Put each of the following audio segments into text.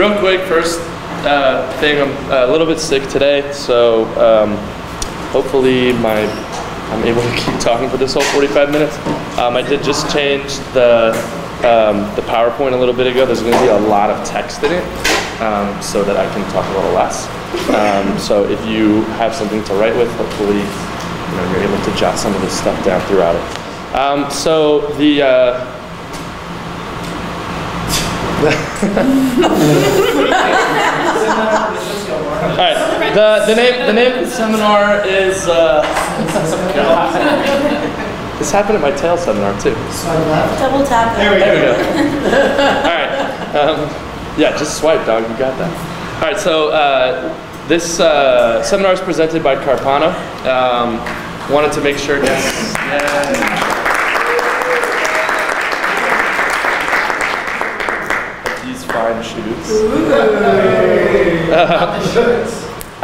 real quick, first thing, I'm a little bit sick today, so hopefully I'm able to keep talking for this whole 45 minutes. I did just change the PowerPoint a little bit ago. There's going to be a lot of text in it, so that I can talk a little less. So if you have something to write with, hopefully you're able to jot some of this stuff down throughout it. So the all right. The name of the seminar is. This happened at my tail seminar too. Double tap. There we go. All right. Yeah, just swipe, dog. You got that. All right. So this seminar is presented by Carpano. Wanted to make sure. Yes. These fine shoes.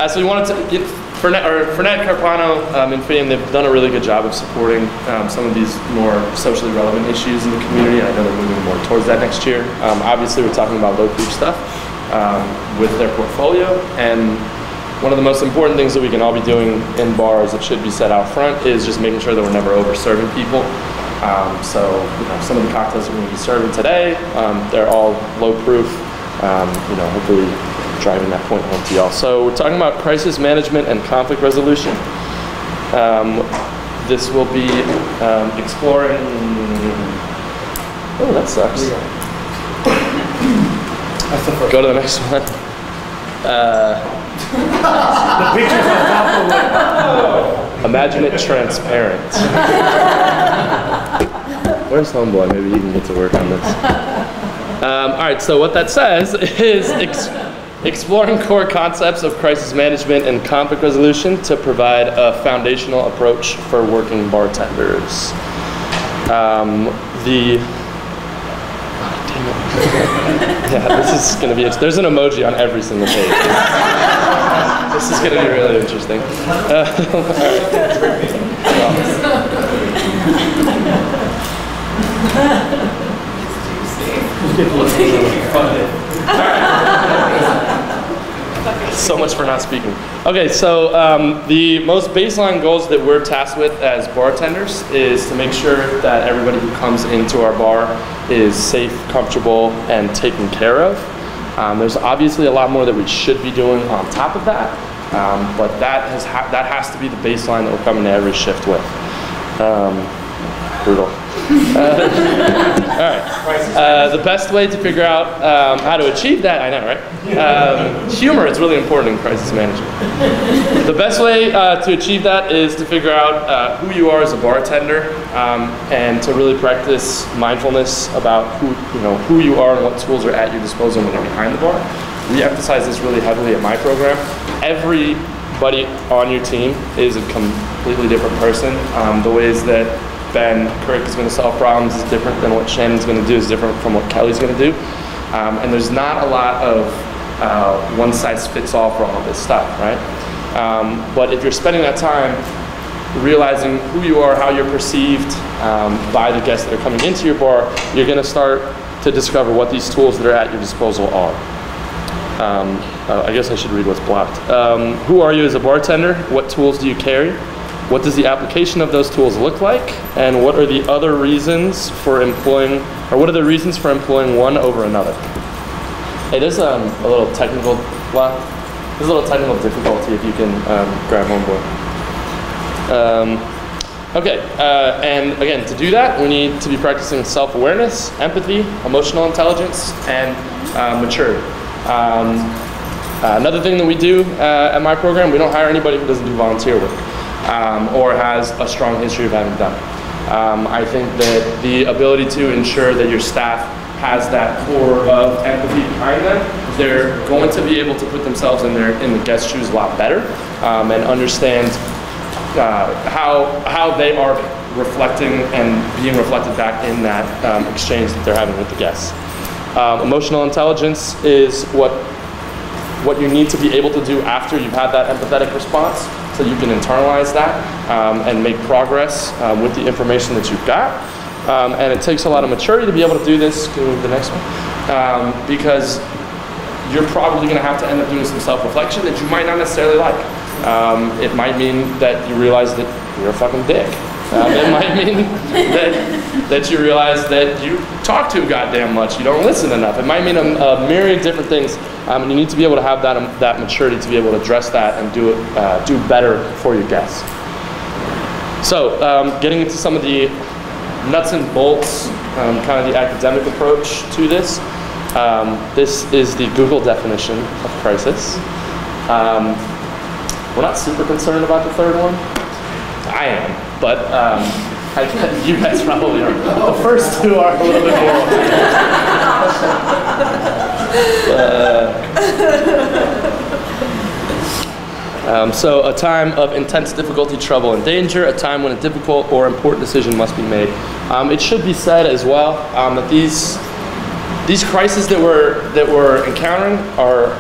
So we wanted to get Fernet Carpano and Fame. They've done a really good job of supporting some of these more socially relevant issues in the community. I know they're moving more towards that next year. Obviously, we're talking about low proof stuff with their portfolio, and one of the most important things that we can all be doing in bars that should be set out front is just making sure that we're never over serving people. So some of the cocktails that we're going to be serving today, they're all low proof. Hopefully driving that point home to y'all. So we're talking about crisis management and conflict resolution. This will be exploring. Oh, that sucks. Go to the next one. The picture's on top of it. Imagine it transparent. Where's Homeboy? Maybe he can get to work on this. All right, so what that says is exploring core concepts of crisis management and conflict resolution to provide a foundational approach for working bartenders. Yeah, this is going to be, there's an emoji on every single page. This is going to be really interesting. So much for not speaking. Okay, so the most baseline goals that we're tasked with as bartenders is to make sure that everybody who comes into our bar is safe, comfortable, and taken care of. There's obviously a lot more that we should be doing on top of that, but that has to be the baseline that we're coming to every shift with. Brutal. All right. The best way to figure out how to achieve that, I know, right? Humor is really important in crisis management. The best way to achieve that is to figure out who you are as a bartender, and to really practice mindfulness about who you are and what tools are at your disposal when you're behind the bar. We emphasize this really heavily at my program. Everybody on your team is a completely different person. The ways that Ben Kirk is going to solve problems is different than what Shannon's going to do, is different from what Kelly's going to do. And there's not a lot of one size fits all for all of this stuff, right? But if you're spending that time realizing who you are, how you're perceived by the guests that are coming into your bar, you're going to start to discover what these tools that are at your disposal are. I guess I should read what's blocked. Who are you as a bartender? What tools do you carry? What does the application of those tools look like? And what are the other reasons for employing, or what are the reasons for employing one over another? Hey, there's a little technical block. There's a little technical difficulty if you can grab Homeboy. Okay, and again, to do that, we need to be practicing self-awareness, empathy, emotional intelligence, and maturity. Another thing that we do at my program, we don't hire anybody who doesn't do volunteer work. Or has a strong history of having done it. I think that the ability to ensure that your staff has that core of empathy behind them, they're going to be able to put themselves in the guest shoes a lot better, and understand how they are reflecting and being reflected back in that exchange that they're having with the guests. Emotional intelligence is what you need to be able to do after you've had that empathetic response, so you can internalize that and make progress with the information that you've got. And it takes a lot of maturity to be able to do this. Can we move to the next one? Because you're probably going to have to end up doing some self-reflection that you might not necessarily like. It might mean that you realize that you're a fucking dick. It might mean that you realize that you talk too goddamn much, you don't listen enough. It might mean a myriad of different things, and you need to be able to have that maturity to be able to address that and do better for your guests. So, getting into some of the nuts and bolts, kind of the academic approach to this. This is the Google definition of crisis. We're not super concerned about the third one. I am, but you guys probably are. The first two are a little bit more. So a time of intense difficulty, trouble, and danger, a time when a difficult or important decision must be made. It should be said as well that these crises that we're encountering are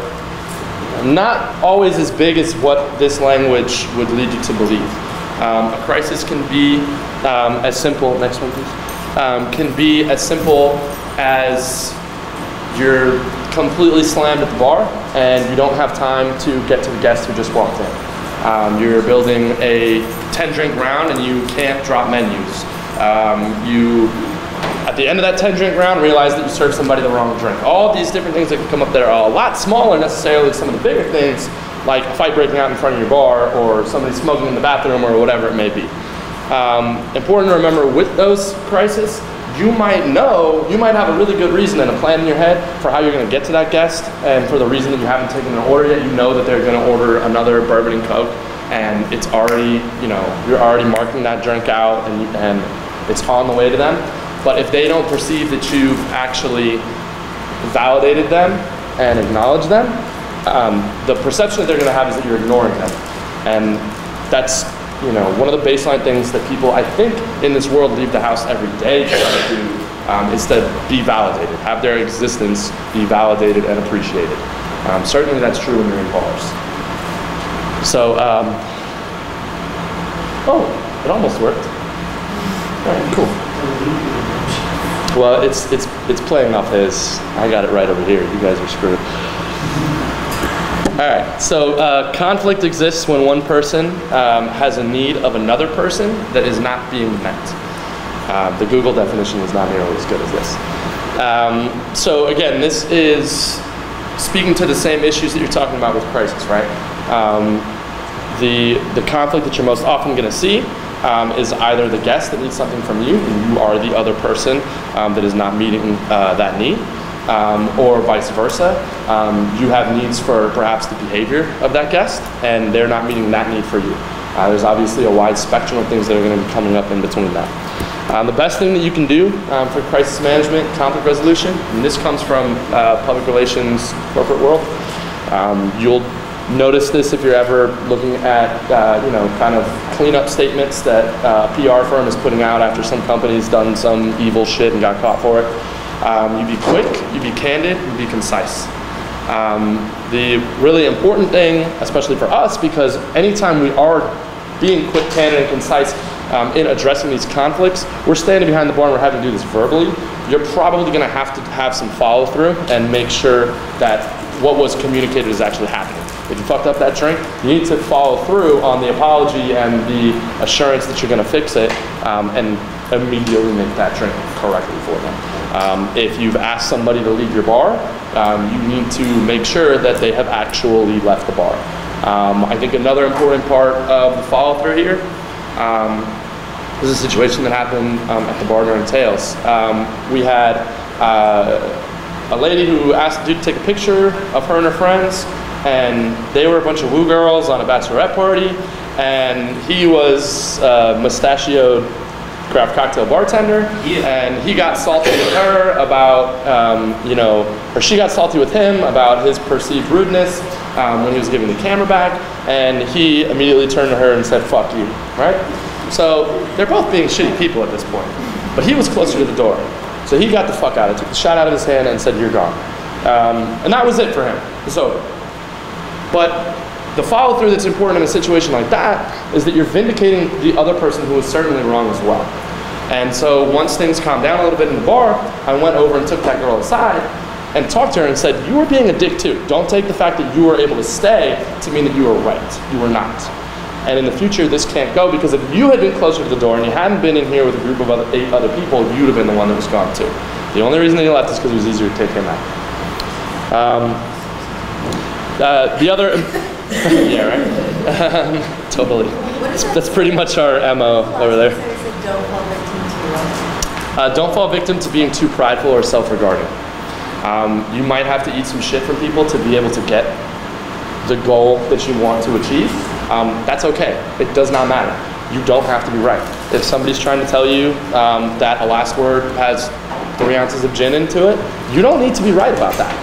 not always as big as what this language would lead you to believe. A crisis can be as simple, next one please, can be as simple as you're completely slammed at the bar and you don't have time to get to the guest who just walked in. You're building a 10-drink round and you can't drop menus. You, at the end of that 10-drink round, realize that you served somebody the wrong drink. All these different things that can come up that are a lot smaller necessarily than some of the bigger things, like a fight breaking out in front of your bar or somebody smoking in the bathroom or whatever it may be. Important to remember with those crises, you might have a really good reason and a plan in your head for how you're going to get to that guest, and for the reason that you haven't taken an order yet, you know that they're going to order another bourbon and Coke, and it's already, you're already marking that drink out and it's on the way to them. But if they don't perceive that you've actually validated them and acknowledged them, the perception that they're going to have is that you're ignoring them. And that's one of the baseline things that people, I think, in this world leave the house every day to try to do, is to be validated, have their existence be validated and appreciated. Certainly that's true when you're in bars. So, oh, it almost worked. All right, cool. Well, it's playing off his. I got it right over here. You guys are screwed. All right. So conflict exists when one person has a need of another person that is not being met. The Google definition is not nearly as good as this. So again, this is speaking to the same issues that you're talking about with crisis, right? The conflict that you're most often going to see is either the guest that needs something from you, and you are the other person that is not meeting that need, or vice versa. You have needs for perhaps the behavior of that guest, and they're not meeting that need for you. There's obviously a wide spectrum of things that are going to be coming up in between that. The best thing that you can do for crisis management, conflict resolution, and this comes from public relations, corporate world. You'll notice this if you're ever looking at, kind of cleanup statements that a PR firm is putting out after some company's done some evil shit and got caught for it. You be quick, you be candid, you be concise. The really important thing, especially for us, because anytime we are being quick, candid, and concise in addressing these conflicts, we're standing behind the bar and we're having to do this verbally. You're probably going to have some follow through and make sure that what was communicated is actually happening. If you fucked up that drink, you need to follow through on the apology and the assurance that you're going to fix it and immediately make that drink correctly for them. If you've asked somebody to leave your bar, you need to make sure that they have actually left the bar. I think another important part of the follow through here is a situation that happened at the bar during Tails. We had a lady who asked the dude to take a picture of her and her friends, and they were a bunch of woo girls on a bachelorette party, and he was a mustachioed craft cocktail bartender, and he got salty with her about, or she got salty with him about his perceived rudeness when he was giving the camera back, and he immediately turned to her and said, "Fuck you," right? So they're both being shitty people at this point, but he was closer to the door. So he got the fuck out, took the shot out of his hand and said, "You're gone." And that was it for him. It's over. But the follow through that's important in a situation like that is that you're vindicating the other person who was certainly wrong as well. And so once things calmed down a little bit in the bar, I went over and took that girl aside and talked to her and said, you were being a dick too. Don't take the fact that you were able to stay to mean that you were right. You were not. And in the future, this can't go, because if you had been closer to the door and you hadn't been in here with a group of 8 other people, you'd have been the one that was gone too. The only reason that he left is because it was easier to take him out. The other, yeah, right? Totally. That's pretty much our MO over there. Don't fall victim to being too prideful or self-regarding. You might have to eat some shit from people to be able to get the goal that you want to achieve. That's okay. It does not matter. You don't have to be right. If somebody's trying to tell you that a last word has 3 ounces of gin into it, you don't need to be right about that.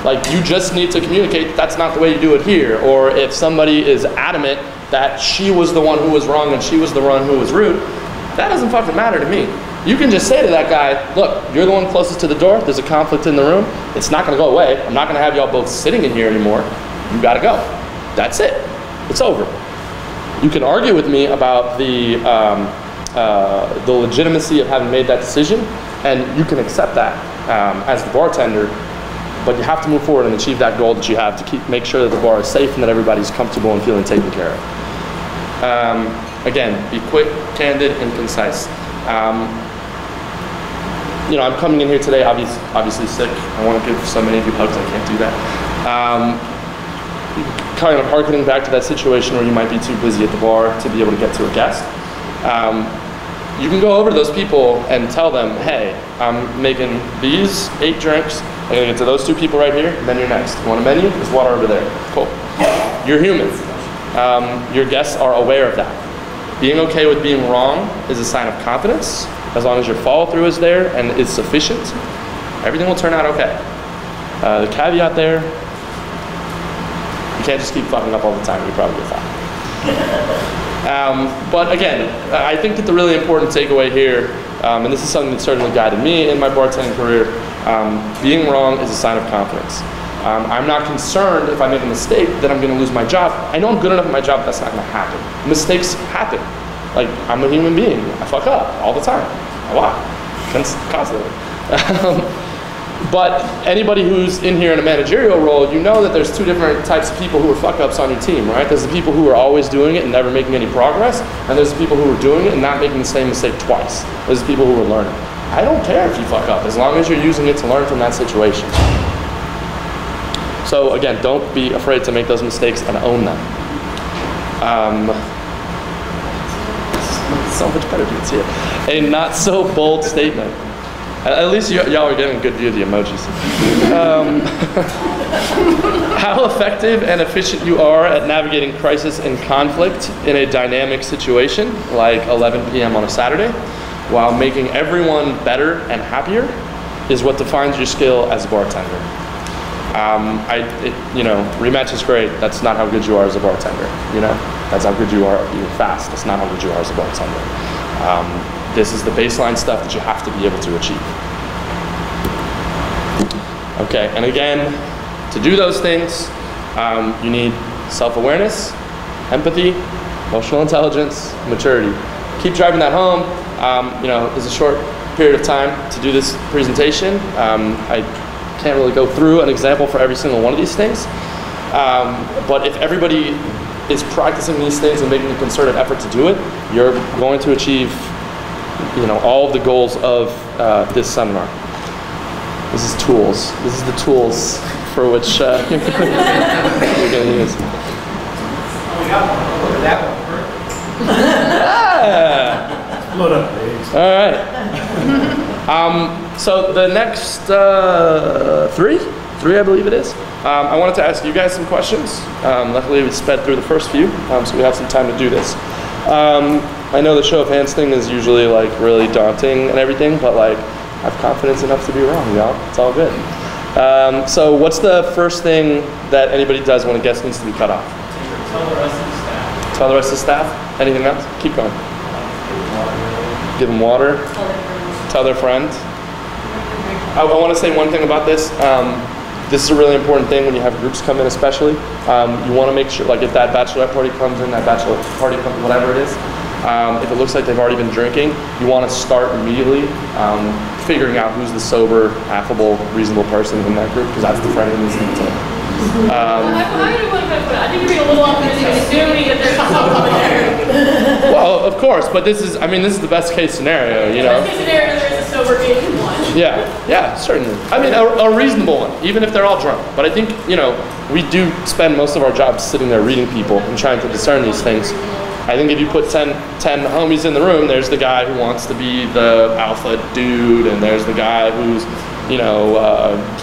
Like, you just need to communicate that's not the way you do it here. Or if somebody is adamant that she was the one who was wrong and she was the one who was rude, that doesn't fucking matter to me. You can just say to that guy, look, you're the one closest to the door, there's a conflict in the room, it's not gonna go away, I'm not gonna have y'all both sitting in here anymore, you gotta go. That's it, it's over. You can argue with me about the legitimacy of having made that decision, and you can accept that as the bartender, but you have to move forward and achieve that goal that you have to make sure that the bar is safe and that everybody's comfortable and feeling taken care of. Again, be quick, candid, and concise. You know, I'm coming in here today obviously sick. I want to give so many of you hugs, I can't do that. Kind of harkening back to that situation where you might be too busy at the bar to be able to get to a guest. You can go over to those people and tell them, hey, I'm making these 8 drinks. I'm gonna get to those 2 people right here, and then you're next. You want a menu? There's water over there. Cool. You're human. Your guests are aware of that. Being okay with being wrong is a sign of confidence. As long as your follow through is there and is sufficient, everything will turn out okay. The caveat there, you can't just keep fucking up all the time, you'll probably get fine. But again, I think that the really important takeaway here, and this is something that certainly guided me in my bartending career, being wrong is a sign of confidence. I'm not concerned if I make a mistake that I'm going to lose my job. I know I'm good enough at my job, that's not going to happen. Mistakes happen. Like, I'm a human being. I fuck up all the time. A lot. Constantly. But anybody who's in here in a managerial role, you know that there's 2 different types of people who are fuck-ups on your team, right? There's the people who are always doing it and never making any progress, and there's the people who are doing it and not making the same mistake twice. There's the people who are learning. I don't care if you fuck up, as long as you're using it to learn from that situation. So again, don't be afraid to make those mistakes and own them. So much better to see it. A not so bold statement. At least y'all are getting a good view of the emojis. How effective and efficient you are at navigating crisis and conflict in a dynamic situation, like 11 p.m. on a Saturday, while making everyone better and happier, is what defines your skill as a bartender. You know, rematch is great. That's not how good you are as a bartender. You know, that's how good you are being fast. That's not how good you are as a bartender. This is the baseline stuff that you have to be able to achieve. Okay, and again, to do those things, you need self-awareness, empathy, emotional intelligence, maturity. Keep driving that home. You know, there's a short period of time to do this presentation. I can't really go through an example for every single one of these things. But if everybody is practicing these things and making a concerted effort to do it, you're going to achieve, you know, all of the goals of this seminar. This is tools. This is the tools for which you're going to use. Oh, we got one. Look at that one. Yeah. Load up, please. All right. So the next three, I believe it is. I wanted to ask you guys some questions. Luckily, we sped through the first few, so we have some time to do this. I know the show of hands thing is usually like really daunting and everything, but like I have confidence enough to be wrong, y'all. It's all good. So what's the first thing that anybody does when a guest needs to be cut off? Tell the rest of the staff. Tell the rest of the staff? Anything else? Keep going. Give them water. Tell their friend. I want to say one thing about this. This is a really important thing when you have groups come in, especially. You want to make sure, like if that bachelorette party comes in, that bachelor party comes, whatever it is, if it looks like they've already been drinking, you want to start immediately figuring out who's the sober, affable, reasonable person in that group, because that's the friend who needs to be told. I think you're being a little optimistic, assuming that there's someone coming there. Well, of course, but this is the best case scenario, you know. Best case scenario, there is a sober being one. Yeah, certainly. I mean, a reasonable one, even if they're all drunk. But I think, you know, we do spend most of our jobs sitting there reading people and trying to discern these things. I think if you put 10 homies in the room, there's the guy who wants to be the alpha dude, and there's the guy who's, you know,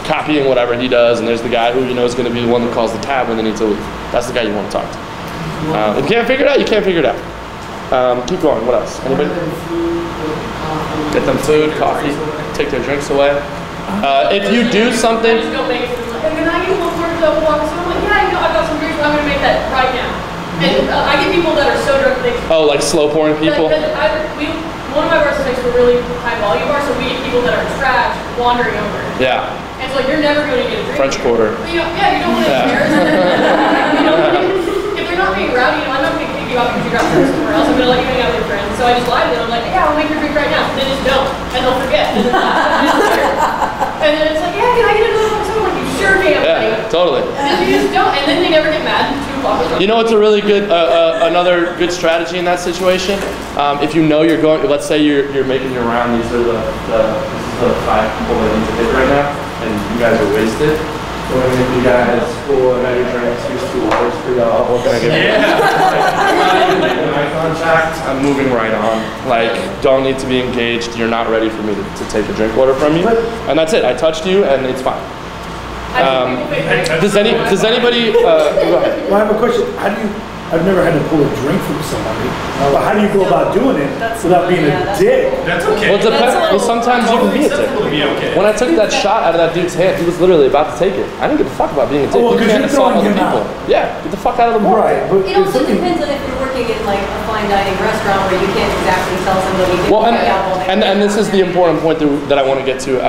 copying whatever he does, and there's the guy who, you know, is going to be the one that calls the cab when they need to leave. That's the guy you want to talk to. If you can't figure it out, you can't figure it out. Keep going. What else? Anybody? Get them food, coffee, take their drinks away. If you do something... Just don't make it food. Like, can I get one more to walk? So I'm like, yeah, you know, I've got some drinks, but I'm going to make that right now. And I get people that are so drunk they... Oh, like slow pouring people? One of my bars is a really high volume bar, so we get people that are trash wandering over. Yeah. And so like, you're never going to get a drink. French Quarter. But, you know, yeah, you don't want to embarrass them. If they're not being rowdy, you know, I'm not going to kick you out because you got drinks somewhere else. I'm going to let you hang out with your friends. So I just lie to them. I'm like, yeah, I'll make your drink right now. And they just don't. And they'll forget. And then it's like, yeah, can I get another one? So I'm like, you sure can. Yeah, totally. And you just don't. And then they never get mad and 2 o'clock. You know what's a really good, another good strategy in that situation? If you know you're going, let's say you're making your round, these are the 5 people that need to hit right now, and you guys are wasted. We're going to give you guys your drinks, here's 2 waters for y'all. What can I give you? I'm not even making eye contact. I'm moving right on. Like, don't need to be engaged. You're not ready for me to take a drink order from you. And that's it. I touched you, and it's fine. Does anybody? Go ahead. Well, I have a question. I've never had to pull a drink from somebody. But how do you go about doing it without being a dick? That's okay. Well, it depends. Well, sometimes you can be a dick. Okay. When I took that shot out of that dude's hand, he was literally about to take it. I didn't give a fuck about being a dick. Oh, well, you can't assault other people. Yeah, get the fuck out of the bar. Right, but it also depends on if you're working in like a fine dining restaurant where you can't exactly tell somebody. Well, and this is the important point that I want to get to.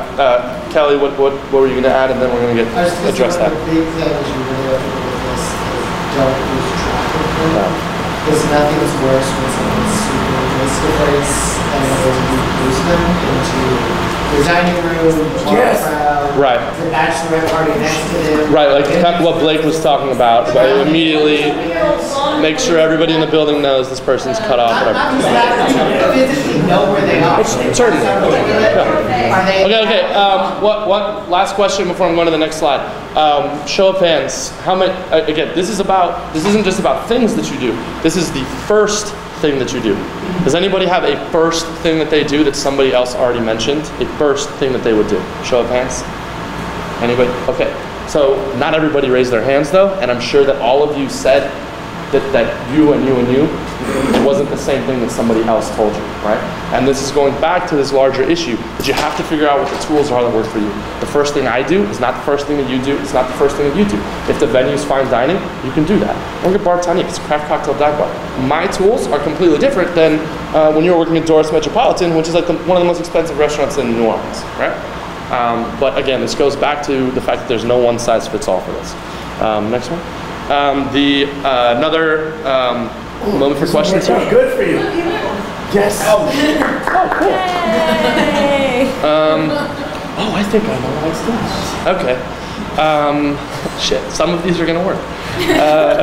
Kelly, what were you going to add, and then we're going to address that. The big thing is you really have to look at this is don't lose track of them. Because nothing is worse when someone's super risk-averse and then you lose them into the dining room, the bar crowd, right, the bachelorette party next to them. Right, like what Blake was talking about. But immediately make sure everybody in the building knows this person's cut off. Not just that, you physically know where they are. Certainly. Yeah. Okay. What? Last question before I'm going to the next slide. Show of hands. How many? Again, this isn't just about things that you do. This is the first thing that you do. Does anybody have a first thing that they do that somebody else already mentioned? A first thing that they would do? Show of hands. Anybody? Okay. So not everybody raised their hands though, and I'm sure that all of you said that you and you and you, it wasn't the same thing that somebody else told you, right? And this is going back to this larger issue that you have to figure out what the tools are that work for you. The first thing I do is not the first thing that you do. It's not the first thing that you do. If the venue's fine dining, you can do that. Or get bartending. It's a craft cocktail dive bar. My tools are completely different than when you're working at Doris Metropolitan, which is like one of the most expensive restaurants in New Orleans, right? But again, this goes back to the fact that there's no one size fits all for this. Next one. Another moment for questions here. Good for you. Yes. Oh, cool. I think I know what's this. Okay. Shit. Some of these are gonna work.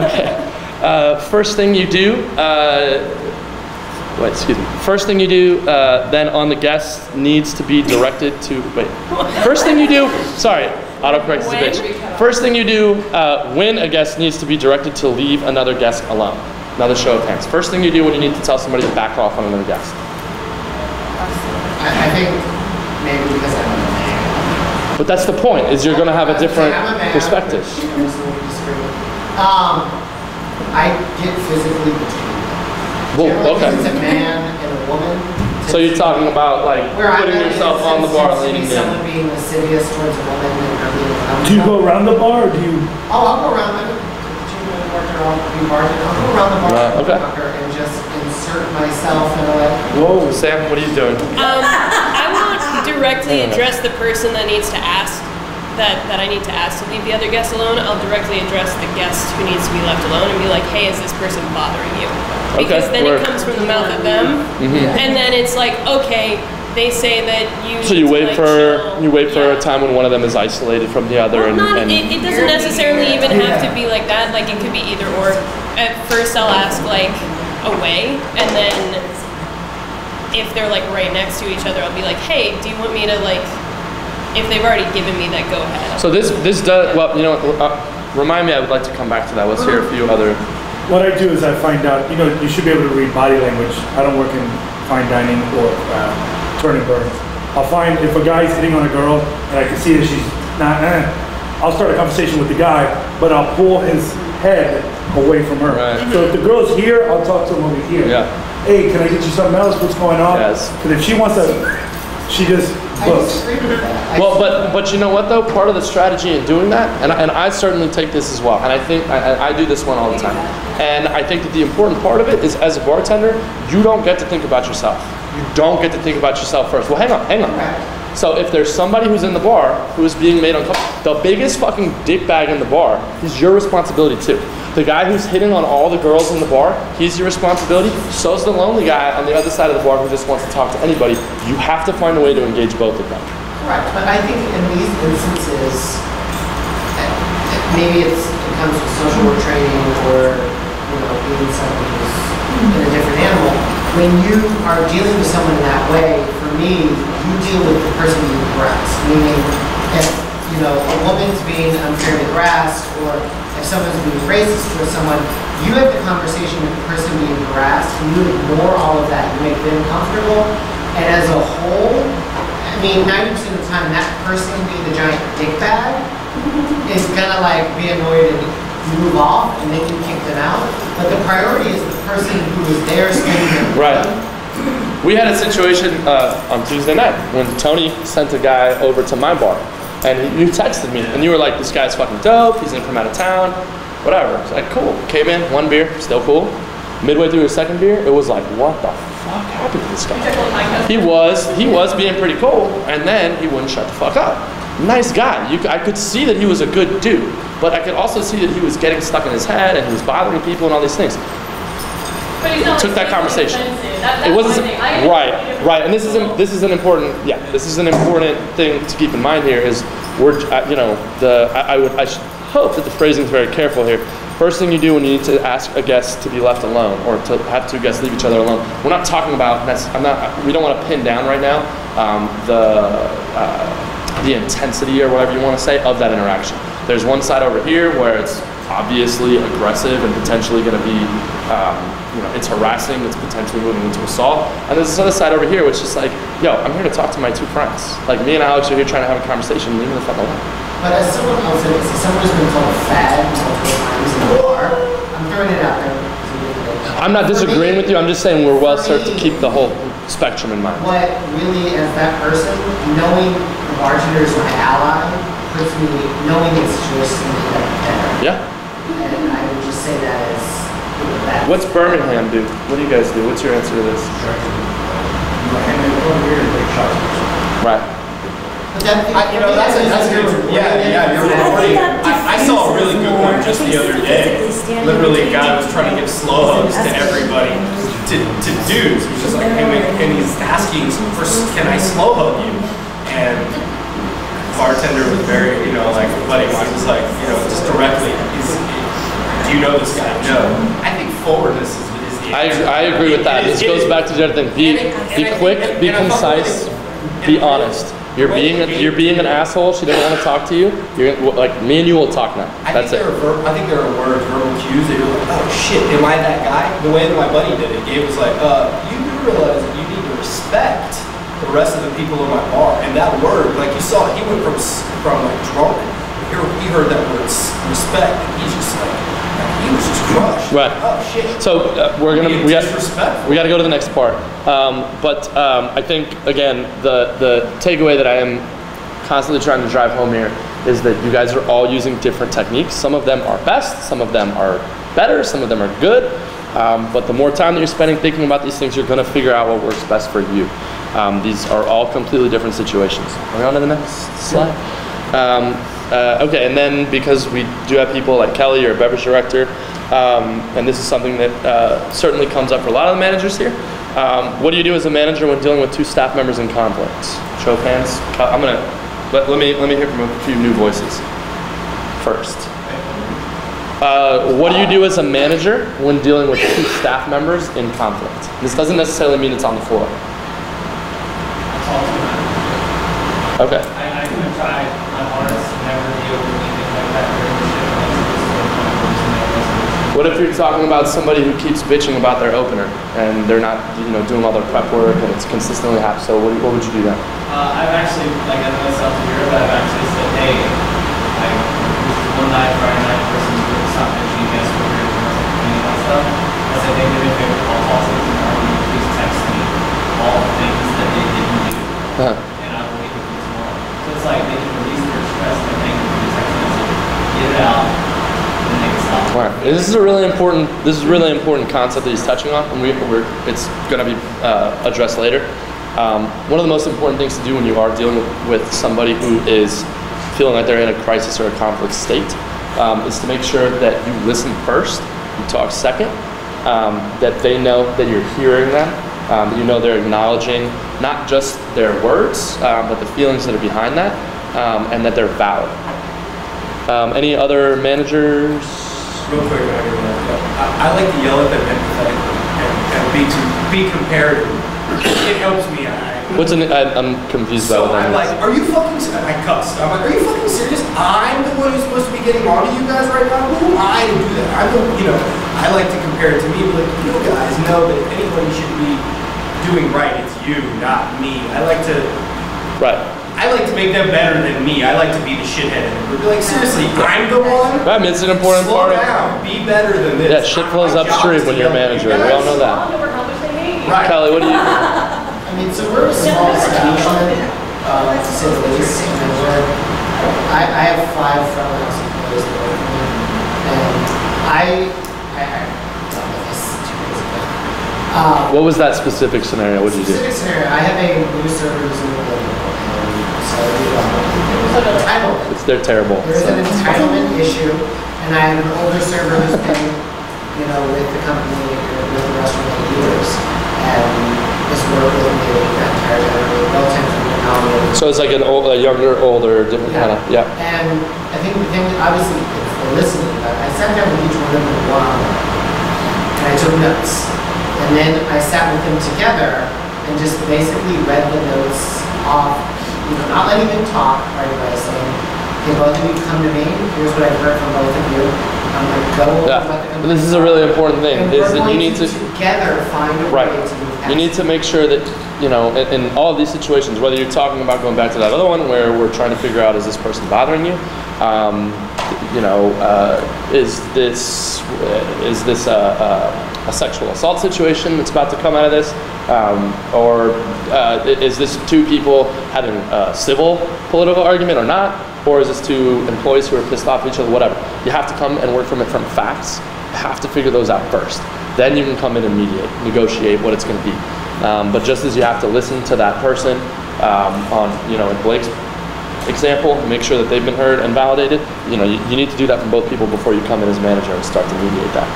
Okay. First thing you do. First thing you do, then on the guest needs to be directed to. First thing you do. Sorry. Autocorrect is a bitch. First thing you do when a guest needs to be directed to leave another guest alone. Another show of hands. First thing you do when you need to tell somebody to back off on another guest. I think maybe because I'm a man. But that's the point, is you're going to have a different perspective. I get physically between them. Well, okay. It's a man and a woman. So you're talking about like putting yourself on the bar, leaning in. Someone being lascivious towards a woman and her being Do you go around the bar or do you? Oh, I'll go around the I'll go around the bar and just insert myself in a way. Whoa, Sam, what are you doing? I won't directly address the person that needs to ask that I need to ask to leave the other guest alone. I'll directly address the guest who needs to be left alone and be like, hey, is this person bothering you? Because then it comes from the mouth of them. And then it's like, okay, they say that you. So you wait for chill. a time when one of them is isolated from the other, Well, and it doesn't necessarily even have to be like that. Like it could be either or. At first, I'll ask like away, and then if they're like right next to each other, I'll be like, hey, do you want me to like? If they've already given me that go ahead. So this does well. You know, remind me. I would like to come back to that. Let's hear a few other. What I do is I find out, you know, you should be able to read body language. I don't work in fine dining or turn and burn. I'll find if a guy's hitting on a girl and I can see that she's not, I'll start a conversation with the guy, but I'll pull his head away from her. Right. So if the girl's here, I'll talk to him over here. Yeah. Hey, can I get you something else? What's going on? Yes. Because if she wants to, she just I books. disagree with that. Well, but you know what though? Part of the strategy in doing that, and I certainly take this as well, and I think I do this one all the time. And I think that the important part of it is, as a bartender, you don't get to think about yourself. You don't get to think about yourself first. Well, hang on. So if there's somebody who's in the bar who is being made uncomfortable, the biggest fucking dickbag in the bar is your responsibility too. The guy who's hitting on all the girls in the bar, he's your responsibility. So's the lonely guy on the other side of the bar who just wants to talk to anybody. You have to find a way to engage both of them. Correct, but I think in these instances, maybe it comes with social work training or being someone who's in a different animal. When you are dealing with someone in that way, for me, you deal with the person being harassed. Meaning, if a woman's being unfairly harassed, or if someone's being racist towards someone, you have the conversation with the person being harassed, and you ignore all of that. You make them comfortable, and as a whole, I mean, 90% of the time, that person being the giant dick bag is gonna be annoyed and move off, and then you kick them out. But the priority is the person who is there spending their Right. We had a situation on Tuesday night when Tony sent a guy over to my bar, and you texted me, and you were like, "This guy's fucking dope. He's in from out of town, whatever." It's like, cool. Came in, one beer, still cool. Midway through his second beer, it was like, what the fuck happened to this guy? He was being pretty cool, and then he wouldn't shut the fuck up. Nice guy. I could see that he was a good dude, but I could also see that he was getting stuck in his head and he was bothering people and all these things. But he's not Took that conversation. That's It wasn't one thing. right, and this is an important thing to keep in mind here is I should hope that the phrasing is very careful here. First thing you do when you need to ask a guest to be left alone or to have two guests leave each other alone, we're not talking about we don't want to pin down right now the intensity or whatever you want to say of that interaction. There's one side over here where it's obviously aggressive and potentially going to be it's harassing, it's potentially moving into assault. And there's this other side over here which is like, yo, I'm here to talk to my two friends. Like me and Alex are here trying to have a conversation, leave me the fuck alone. But as someone else, as someone who's been called fat multiple times in the bar, I'm throwing it out there. I'm not disagreeing with you, I'm just saying we're well served to keep the whole spectrum in mind. What really, as that person, knowing the bartender is my ally, puts me, knowing the situation better. Yeah. And I would just say that as that. What's Birmingham do? What do you guys do? What's your answer to this? Right. That's a good. I saw a really good one just the other day. Literally, a guy was trying to give slow hugs to everybody, to dudes. He was just like, and he's asking first, can I slow hug you? And the bartender was very, like a buddy of mine was like, just directly, do you know this guy? No. I think forwardness is the answer. I agree with that. This goes back to the other thing. Be quick, be concise, be honest. You're being an asshole. She doesn't want to talk to you. You're like me and you will talk now. That's it. I think there are words, verbal cues that you're like, oh shit, am I that guy? The way that my buddy did it, Gabe was like, you do realize that you need to respect the rest of the people in my bar. And that word, like you saw, he went from like drunk. He heard that word respect, and he's just like he was just crushed. Right. Oh shit. So we got to go to the next part. But I think again the takeaway that I am constantly trying to drive home here is that you guys are all using different techniques. Some of them are best, some of them are better, some of them are good. But the more time that you're spending thinking about these things, you're going to figure out what works best for you. These are all completely different situations. Are we on to the next slide? Okay, and then because we do have people like Kelly, or beverage director, and this is something that certainly comes up for a lot of the managers here, What do you do as a manager when dealing with two staff members in conflict? Show of hands. I'm gonna let me hear from a few new voices first. What do you do as a manager when dealing with two staff members in conflict? This doesn't necessarily mean it's on the floor. Okay. I'm going to try my hardest to never deal with anything like that during the shift. What if you're talking about somebody who keeps bitching about their opener and they're not, doing all their prep work and it's consistently happening? So what would you do then? I've actually, I know myself to Europe, I've actually said, hey, one night, Friday night, person's really stop bitching, guess what we're doing that stuff. I said, hey, do me a favor, I'll call something tomorrow, please text me all the things that they didn't do. And I will make it tomorrow. So it's like they can release their stress and they can do text message, get it out, and then they can stop. All right. This is a really important concept that he's touching on, and it's going to be addressed later. One of the most important things to do when you are dealing with somebody who is feeling like they're in a crisis or a conflict state is to make sure that you listen first, you talk second, that they know that you're hearing them, that you know they're acknowledging not just their words, but the feelings that are behind that, and that they're valid. Any other managers? Real quick, I like to yell at them empathetically and be comparative. It helps me. I'm confused so about that. I'm like, are you fucking? I cussed. I'm like, are you fucking serious? I'm the one who's supposed to be getting on to you guys right now. Who am I to do that? I'm the, I like to compare it to me. Like, you guys know that if anybody should be doing right, it's you, not me. I like to make them better than me. I like to be the shithead. Be like, seriously, I'm the one. I mean, it's an important Slow part. Down. Be better than this. Yeah, shit flows upstream when you're a manager. We all know that. Right. Kelly, what do you? I mean, so we're a small establishment, to say the least. I have 5 frontline employees that work for me, and I dealt with this 2 days ago. What was that specific scenario? What did you do? Specific scenario, I have a new server who's in the building, and so there's an entitlement. They're terrible. There's an entitlement issue, and I have an older server who's been, with the company, with the restaurant for years, and has worked with me that entire time. Relatively phenomenal. So it's like a younger, older, different kind of, yeah. And I think the thing, obviously, if they're listening, but I sat down with each one of them one-on-one, and I took notes. And then I sat with them together and just basically read the notes off, not letting them talk right away, saying, okay, both of you come to me, here's what I've heard from both of you. I'm going to go over what the company. This is a really important thing, and is that you need to together find a way to move past. You need to make sure that, in all of these situations, whether you're talking about going back to that other one where we're trying to figure out, is this person bothering you? Is this a sexual assault situation that's about to come out of this? Or is this 2 people having a civil political argument or not? Or is this 2 employees who are pissed off at each other, whatever? You have to come and work from facts. You have to figure those out first. Then you can come in and mediate, negotiate what it's going to be. But just as you have to listen to that person in Blake's example, make sure that they've been heard and validated, you need to do that from both people before you come in as manager and start to mediate that.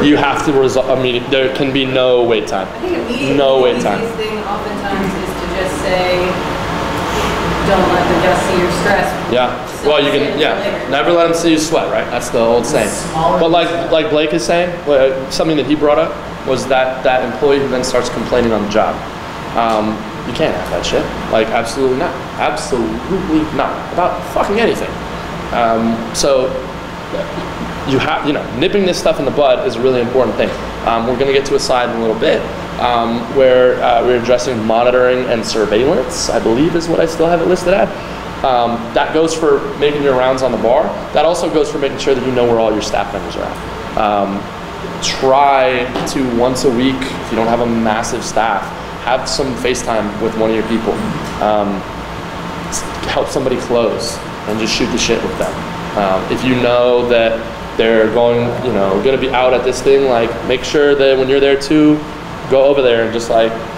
You have to resolve. I mean, there can be no wait time. I think immediately no wait the time. easiest thing oftentimes is to just say, don't let the guests see your stress. Yeah. Well, you can. Yeah. Never let them see you sweat. Right. That's the old saying. But like Blake is saying, something that he brought up was that employee who then starts complaining on the job. You can't have that shit. Like, absolutely not. Absolutely not. About fucking anything. So you have, nipping this stuff in the bud is a really important thing. We're going to get to a side in a little bit where we're addressing monitoring and surveillance, I believe is what I still have it listed at. That goes for making your rounds on the bar. That also goes for making sure that you know where all your staff members are at. Try to once a week, if you don't have a massive staff, have some FaceTime with one of your people. Help somebody close and just shoot the shit with them. If you know that they're going to be out at this thing, like, make sure that when you're there too, go over there and just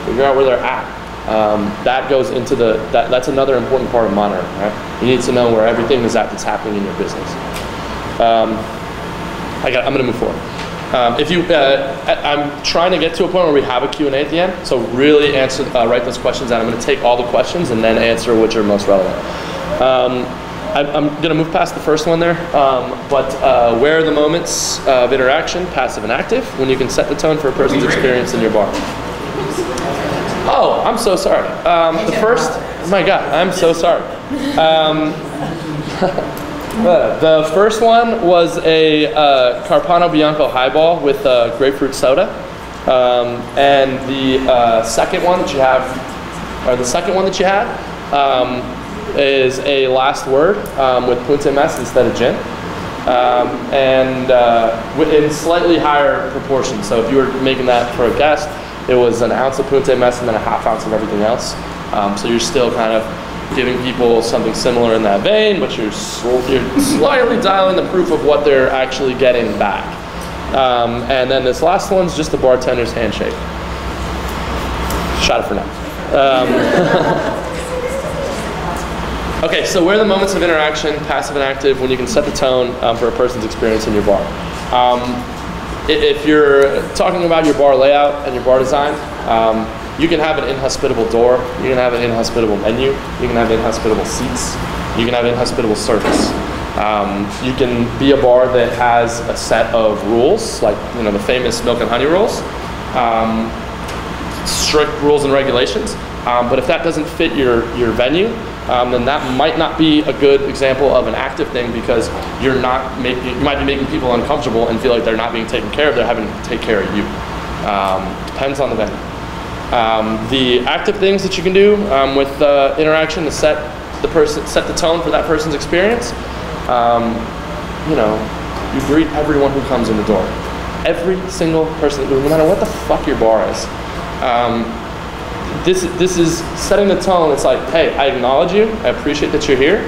figure out where they're at. That goes into that's another important part of monitoring, right? You need to know where everything is at that's happening in your business. I'm gonna move forward. I'm trying to get to a point where we have a Q&A at the end, so really write those questions down. I'm gonna take all the questions and then answer which are most relevant. I'm gonna move past the first one there, but where are the moments of interaction, passive and active, when you can set the tone for a person's experience in your bar? Oh, I'm so sorry. The first, oh my God, I'm so sorry. The first one was a Carpano Bianco highball with grapefruit soda, and the second one that you have, or the second one that you had, is a last word with Punta Mess instead of gin, and in slightly higher proportions. So if you were making that for a guest, it was an ounce of Punta Mess and then a ½ ounce of everything else. So you're still kind of giving people something similar in that vein, but you're slightly dialing the proof of what they're actually getting back. And then this last one's just the bartender's handshake. Shot it for now. Okay, so where are the moments of interaction, passive and active, when you can set the tone for a person's experience in your bar? If you're talking about your bar layout and your bar design, you can have an inhospitable door, you can have an inhospitable menu, you can have inhospitable seats, you can have inhospitable service. You can be a bar that has a set of rules, like the famous milk and honey rules, strict rules and regulations. But if that doesn't fit your venue, then that might not be a good example of an active thing, because you might be making people uncomfortable and feel like they're not being taken care of. They're having to take care of you. Depends on the venue. The active things that you can do with interaction to set the tone for that person's experience. You greet everyone who comes in the door. Every single person, no matter what the fuck your bar is. This is setting the tone. It's like, hey, I acknowledge you. I appreciate that you're here.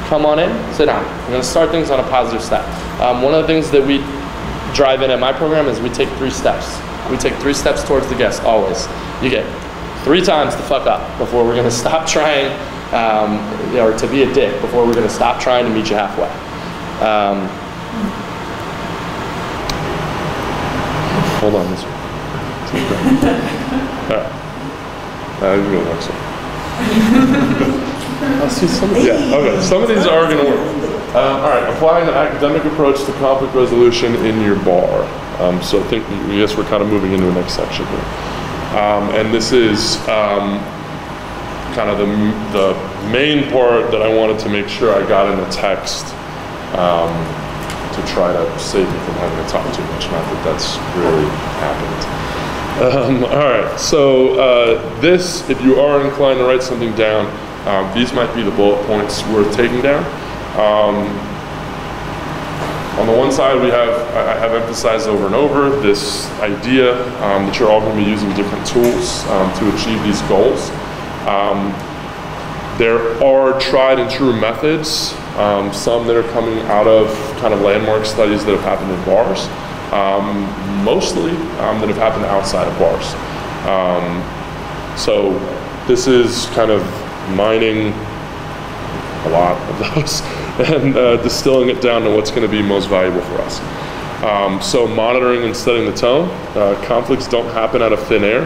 Come on in, sit down. We're going to start things on a positive step. One of the things that we drive in at my program is we take 3 steps. We take 3 steps towards the guest, always. You get 3 times to fuck up before we're going to stop trying, or to be a dick, before we're going to stop trying to meet you halfway. Hold on this one. All right. You go next one. I see some of okay. Some of these are going to work. All right. Applying an academic approach to conflict resolution in your bar. So I guess we're kind of moving into the next section here. And this is kind of the main part that I wanted to make sure I got in the text to try to save me from having to talk too much. Not that that's really happened. All right, so this, if you are inclined to write something down, these might be the bullet points worth taking down. On the one side, I have emphasized over and over this idea that you're all going to be using different tools to achieve these goals. There are tried and true methods, some that are coming out of kind of landmark studies that have happened in bars. Mostly that have happened outside of bars. So this is kind of mining a lot of those and distilling it down to what's going to be most valuable for us. So monitoring and setting the tone. Conflicts don't happen out of thin air.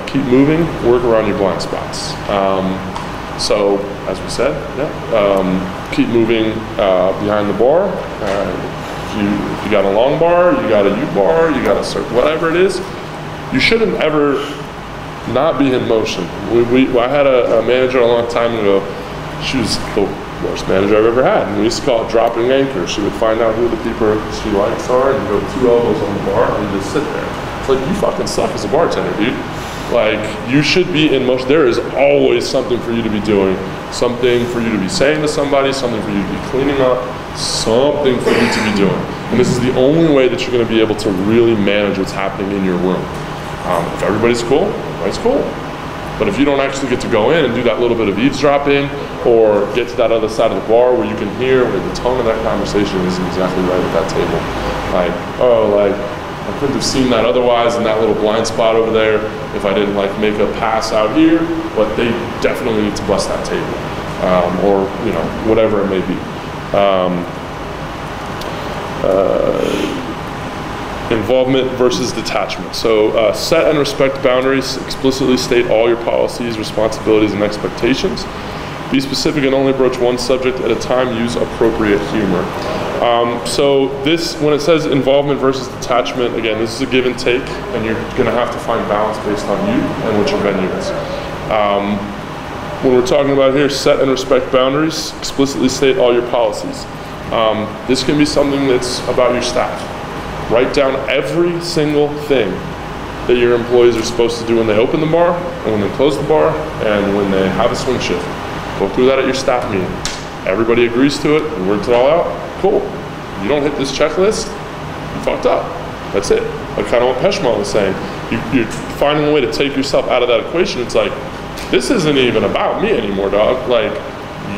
Keep moving, work around your blind spots. So as we said, keep moving behind the bar. If you got a long bar, you got a U bar, you got a circle, whatever it is, you shouldn't ever not be in motion. I had a manager a long time ago. She was the worst manager I've ever had. And we used to call it dropping anchor. She would find out who the people she likes are and go 2 elbows on the bar and just sit there. It's like, you fucking suck as a bartender, dude. Like, you should be in motion. There is always something for you to be doing, something for you to be saying to somebody, something for you to be cleaning up, something for you to be doing. And this is the only way that you're going to be able to really manage what's happening in your room. If everybody's cool, everybody's cool. But if you don't actually get to go in and do that little bit of eavesdropping or get to that other side of the bar where you can hear where the tone of that conversation isn't exactly right at that table. Like, oh, like, I couldn't have seen that otherwise in that little blind spot over there if I didn't like make a pass out here, but they definitely need to bust that table. Or, you know, whatever it may be. Involvement versus detachment. So set and respect boundaries, explicitly state all your policies, responsibilities, and expectations. Be specific and only broach one subject at a time, use appropriate humor. So this, when it says involvement versus detachment, again, this is a give and take, and you're gonna have to find balance based on you and what your venue is. When we're talking about here, set and respect boundaries, explicitly state all your policies. This can be something that's about your staff. Write down every single thing that your employees are supposed to do when they open the bar, and when they close the bar, and when they have a swing shift. Go through that at your staff meeting. Everybody agrees to it and works it all out. Cool. You don't hit this checklist, you fucked up. That's it. Like kind of what Peshman was saying. You're finding a way to take yourself out of that equation. It's like, this isn't even about me anymore, dog. Like,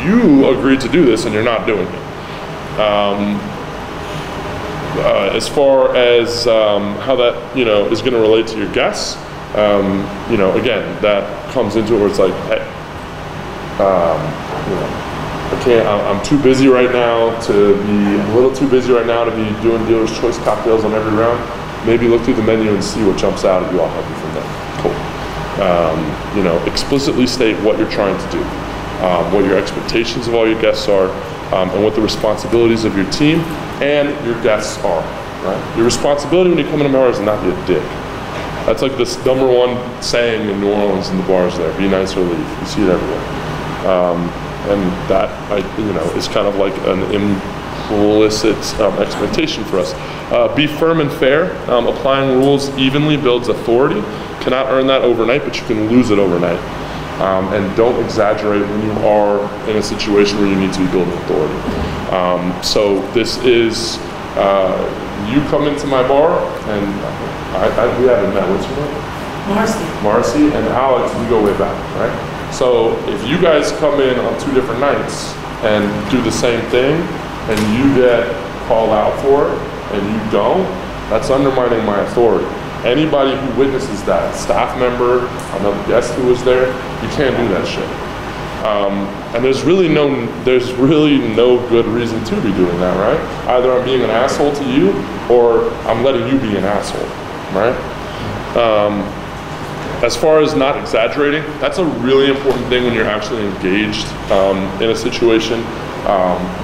you agreed to do this and you're not doing it. As far as how that is going to relate to your guests, again, that comes into it where it's like, hey, I'm too busy right now to be a little too busy right now to be doing dealer's choice cocktails on every round. Maybe look through the menu and see what jumps out at you. I'll help you from there. Cool. Explicitly state what you're trying to do, what your expectations of all your guests are, and what the responsibilities of your team and your guests are. Right? Your responsibility when you come into Melrose is not be a dick. That's like this #1 saying in New Orleans in the bars there: "Be nice or leave." You see it everywhere, and that is kind of like an implicit expectation for us. Be firm and fair. Applying rules evenly builds authority. Cannot earn that overnight, but you can lose it overnight. And don't exaggerate when you are in a situation where you need to be building authority. So this is, you come into my bar, and we haven't met, what's your name? Marcy and Alex, we go way back, right? So if you guys come in on 2 different nights and do the same thing, and you get called out for it, and you don't, that's undermining my authority. Anybody who witnesses that, staff member, another guest who was there, you can't do that shit. And there's really no good reason to be doing that, right? Either I'm being an asshole to you, or I'm letting you be an asshole, right? As far as not exaggerating, that's a really important thing when you're actually engaged in a situation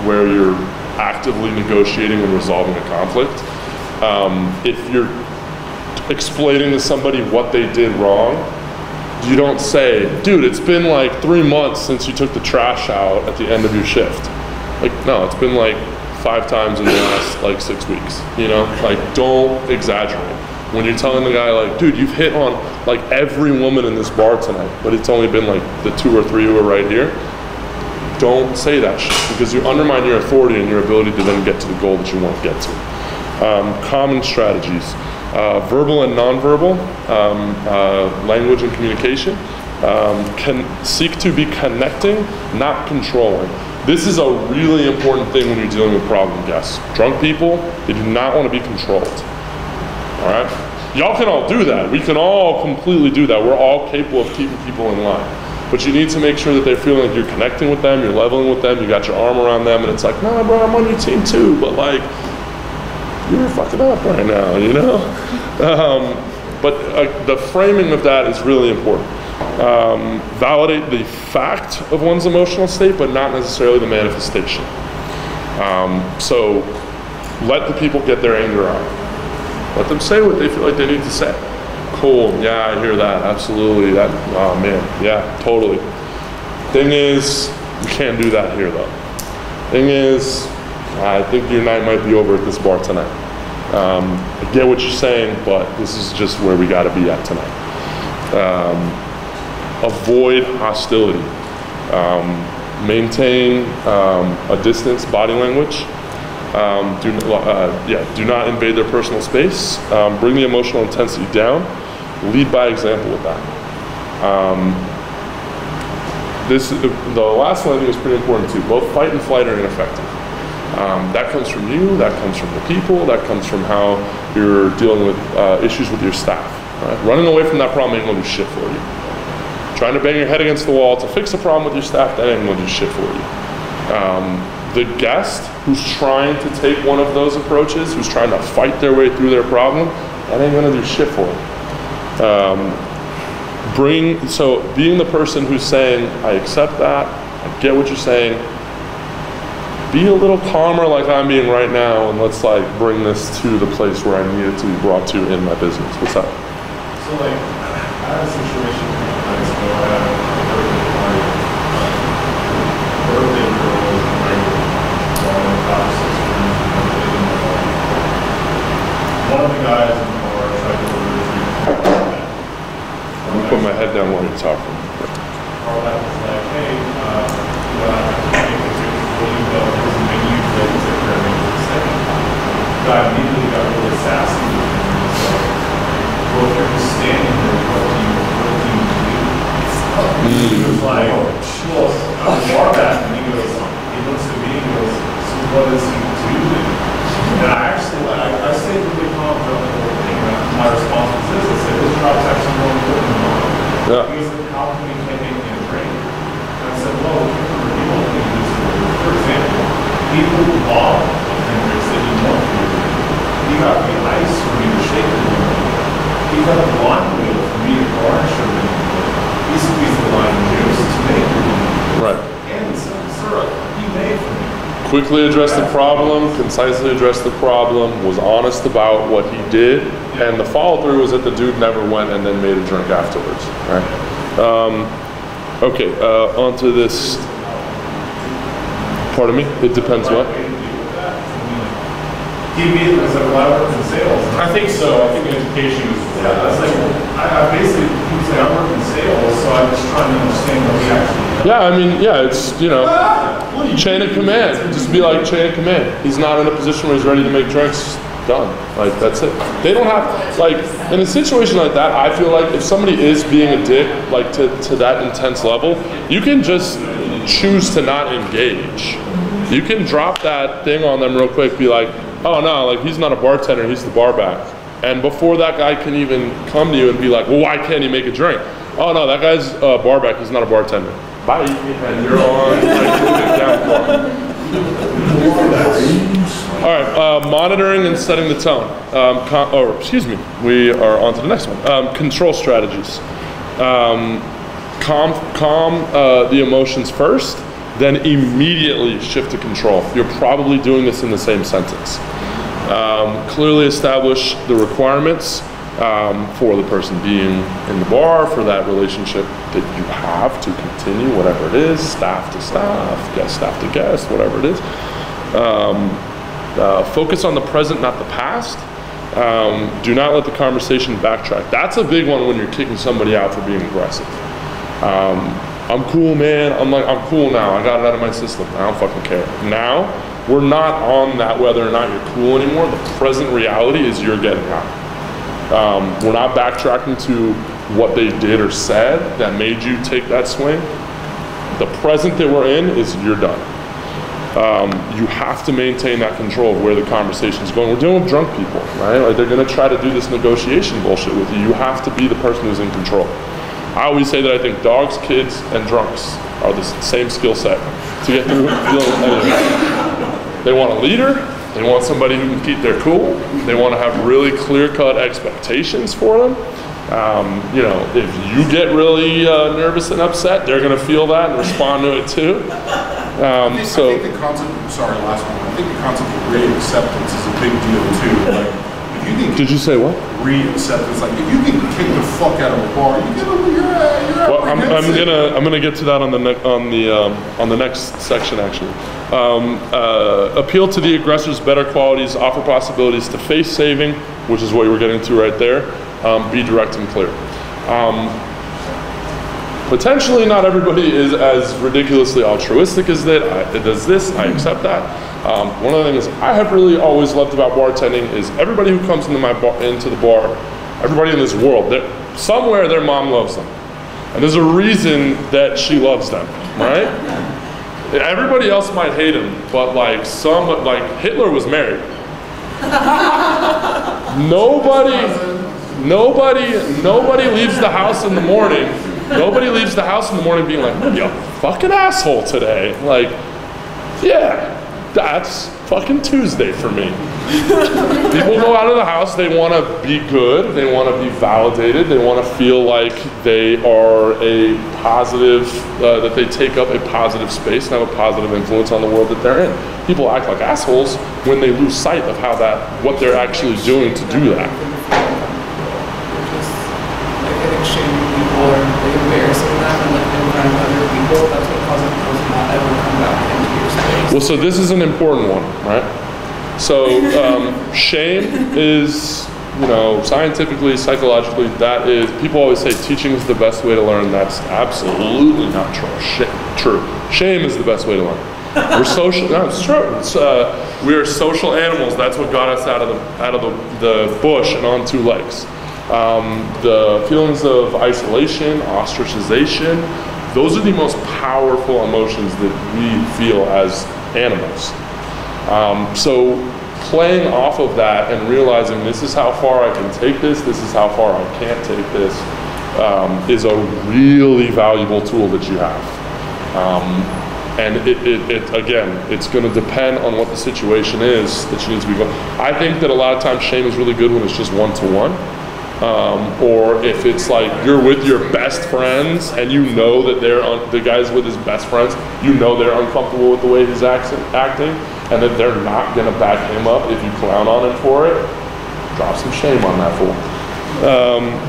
where you're actively negotiating and resolving a conflict. If you're explaining to somebody what they did wrong, you don't say, dude, it's been like 3 months since you took the trash out at the end of your shift. Like, no, it's been like 5 times in the last like 6 weeks, Like, don't exaggerate. When you're telling the guy like, dude, you've hit on like every woman in this bar tonight, but it's only been like the 2 or 3 who are right here, don't say that shit, because you undermine your authority and your ability to then get to the goal that you want to get to. Common strategies. Verbal and nonverbal, language and communication, can seek to be connecting, not controlling. This is a really important thing when you're dealing with problem guests. Drunk people, they do not want to be controlled. All right? Y'all can all do that. We can all completely do that. We're all capable of keeping people in line. But you need to make sure that they're feeling like you're connecting with them, you're leveling with them, you got your arm around them, and it's like, nah, bro, I'm on your team too, but like, you're fucking up right now, But the framing of that is really important. Validate the fact of one's emotional state, but not necessarily the manifestation. So let the people get their anger out. Let them say what they feel like they need to say. Cool, yeah, I hear that, absolutely. That, oh man, yeah, totally. Thing is, you can't do that here though. Thing is, I think your night might be over at this bar tonight. I get what you're saying, but this is just where we gotta be at tonight. Avoid hostility. Maintain a distance, body language. Do not invade their personal space. Bring the emotional intensity down. Lead by example with that. The last one I think is pretty important too. Both fight and flight are ineffective. That comes from you, that comes from the people, that comes from how you're dealing with issues with your staff. Right? Running away from that problem ain't gonna do shit for you. Trying to bang your head against the wall to fix a problem with your staff, that ain't gonna do shit for you. The guest who's trying to take one of those approaches, who's trying to fight their way through their problem, that ain't gonna do shit for them. So being the person who's saying, I accept that, I get what you're saying, be a little calmer like I'm being right now, and let's like bring this to the place where I need it to be brought to in my business. What's up? So like, I had a situation a couple nights ago. I had a birthday party. Birthday girl was invited. All my 5 or 6 friends were invited. One of the guys in the bar tried to order a drink. Let me put my head down while you're talking. Carl was like, hey, I have to make a drink before you go. There's a menu that is at their name for the second. The guy immediately got really sassy with him. Well, if you're just standing there, what do you do? He was like, well, I'm a bar back, and he looks at me and goes, so what does he do then? And I actually, I stayed really calm throughout the whole thing. My response was this: I said, this job's actually more important than mine. Yeah. He said, how come you can't make me a drink? And I said, well, you don't think this is, for example, people bought a drinks that you want to drink. He got me ice for me to shake it. He got the wine wheel for me to garnish everything. He squeezed the lime juice to make it. Right. And some syrup he made for me. Quickly addressed the problem, concisely addressed the problem, was honest about what he did, and the follow-through was that the dude never went and then made a drink afterwards. Right? Okay, on to this. Pardon me? It depends what? He immediately was like, well, I work in sales. I think so. I think education is. Yeah, I was like, I basically, he was like, I work in sales, so I'm just trying to understand what he actually does. Yeah, I mean, yeah, it's, you know, chain of command. Just be like chain of command. He's not in a position where he's ready to make drinks. Done. Like, that's it. They don't have, like, in a situation like that, I feel like if somebody is being a dick, like to that intense level, you can just choose to not engage. You can drop that thing on them real quick, be like, oh no, like he's not a bartender, he's the bar back. And before that guy can even come to you and be like, well, why can't he make a drink? Oh no, that guy's a bar back, he's not a bartender. Bye, and you're on, like, moving down the bar. All right, monitoring and setting the tone. We are on to the next one. Control strategies. Calm the emotions first, then immediately shift to control. You're probably doing this in the same sentence. Clearly establish the requirements for the person being in the bar, for that relationship that you have to continue, whatever it is, staff to staff, staff to guest, whatever it is. Focus on the present, not the past. Do not let the conversation backtrack. That's a big one when you're kicking somebody out for being aggressive. I'm cool, man. I'm cool now. I got it out of my system. I don't fucking care. Now, we're not on that whether or not you're cool anymore. The present reality is you're getting out. We're not backtracking to what they did or said that made you take that swing. The present that we're in is you're done. You have to maintain that control of where the conversation is going. We're dealing with drunk people, right? Like, they're gonna try to do this negotiation bullshit with you. You have to be the person who's in control. I always say that I think dogs, kids, and drunks are the same skill set to get through dealing with anything. They want a leader. They want somebody who can keep their cool. They want to have really clear-cut expectations for them. You know, if you get really nervous and upset, they're going to feel that and respond to it too. I think the concept, sorry, last one. I think the concept of re-acceptance is a big deal too. Like, if you can, did you say what? Re-acceptance. Like, if you can kick the fuck out of a bar, you're well, I'm gonna get to that on the next section actually. Appeal to the aggressor's better qualities, offer possibilities to face saving, which is what you were getting to right there. Be direct and clear. Potentially not everybody is as ridiculously altruistic as that. It does this, I accept that. One of the things I have really always loved about bartending is everybody who comes into the bar, everybody in this world, somewhere their mom loves them. And there's a reason that she loves them, right? Everybody else might hate him, but like Hitler was married. Nobody leaves the house in the morning. Nobody leaves the house in the morning being like, you fucking asshole today. Like, yeah, that's fucking Tuesday for me. People go out of the house, they want to be good, they want to be validated, they want to feel like they are a positive, that they take up a positive space and have a positive influence on the world that they're in. People act like assholes when they lose sight of how what they're actually doing to do that. I think shaming people or embarrassing them and in front of other people, that's what causes people to not ever come back into your space. Well, so this is an important one, right? So shame is, scientifically, psychologically, that is, people always say teaching is the best way to learn. That's absolutely not true. Shame is the best way to learn. We're social, no, it's true. We are social animals. That's what got us out of the bush and on two legs. The feelings of isolation, ostracization, those are the most powerful emotions that we feel as animals. So playing off of that and realizing this is how far I can take this is how far I can't take this, is a really valuable tool that you have. And again, it's going to depend on what the situation is that you need to be going. I think that a lot of times shame is really good when it's just one-to-one. Or if it's like you're with your best friends and you know that the guy's with his best friends, you know they're uncomfortable with the way he's acting and that they're not going to back him up if you clown on him for it. Drop some shame on that fool.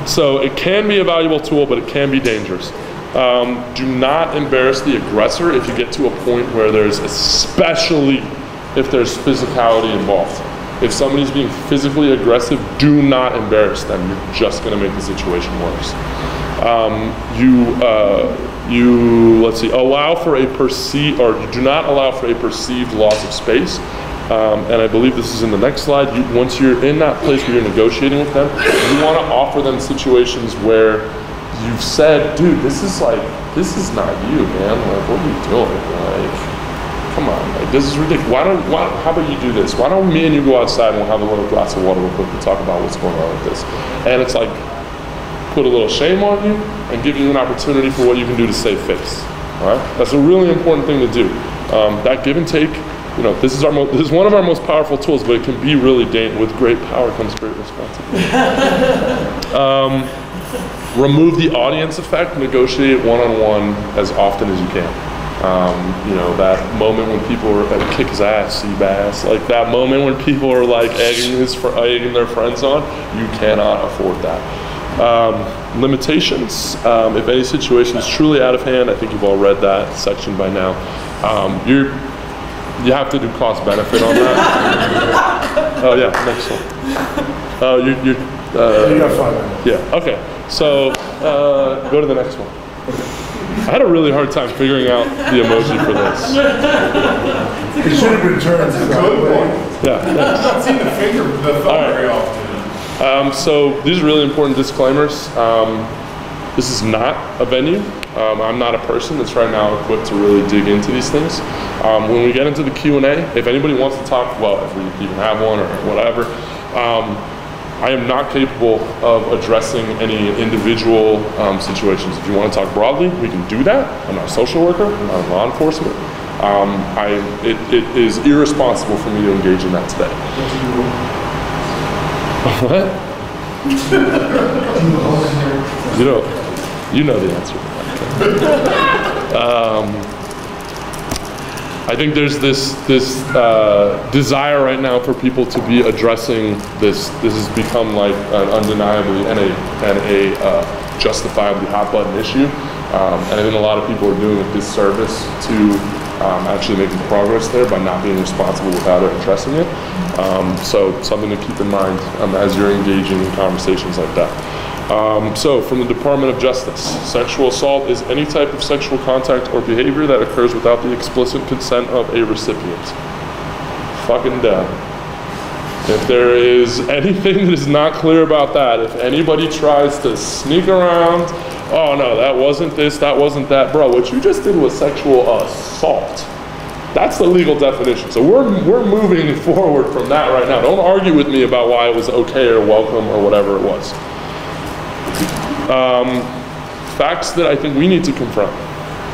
So it can be a valuable tool, but it can be dangerous. Do not embarrass the aggressor if you get to a point where especially if there's physicality involved. If somebody's being physically aggressive, do not embarrass them. You're just going to make the situation worse. Allow for a do not allow for a perceived loss of space. And I believe this is in the next slide. Once you're in that place where you're negotiating with them, you want to offer them situations where you've said, dude, this is not you, man. Like, what are you doing? Like, come on, like, this is ridiculous. How about you do this? Why don't me and you go outside and we'll have a little glass of water real quick and talk about what's going on with this? And it's like, put a little shame on you and give you an opportunity for what you can do to save face. All right? That's a really important thing to do. That give and take, this is one of our most powerful tools, but it can be really dangerous. With great power comes great responsibility. Remove the audience effect, negotiate one-on-one as often as you can. That moment when people are kick his ass, Seabass, like that moment when people are like egging their friends on, you cannot afford that. Limitations, if any situation is truly out of hand, I think you've all read that section by now. You have to do cost benefit on that. Oh yeah, next one. You got 5 minutes. Yeah, okay. So go to the next one. I had a really hard time figuring out the emoji for this. It should have been turned. That's a good one. Yeah. I've not seen the thumb very often. So these are really important disclaimers. This is not a venue. I'm not a person that's right now equipped to really dig into these things. When we get into the Q&A, if anybody wants to talk, well, if we even have one or whatever, I am not capable of addressing any individual situations. If you want to talk broadly, we can do that. I'm not a social worker, I'm not law enforcement. It is irresponsible for me to engage in that today. What? You know the answer. I think there's this desire right now for people to be addressing this. This has become like an undeniably and a justifiably hot button issue. And I think a lot of people are doing a disservice to actually making progress there by not being responsible without addressing it. So something to keep in mind as you're engaging in conversations like that. So from the Department of Justice, sexual assault is any type of sexual contact or behavior that occurs without the explicit consent of a recipient. Fucking dumb. If there is anything that is not clear about that, if anybody tries to sneak around, oh no, that wasn't this, that wasn't that, bro, what you just did was sexual assault. That's the legal definition. So we're moving forward from that right now. Don't argue with me about why it was okay or welcome or whatever it was. Facts that I think we need to confront.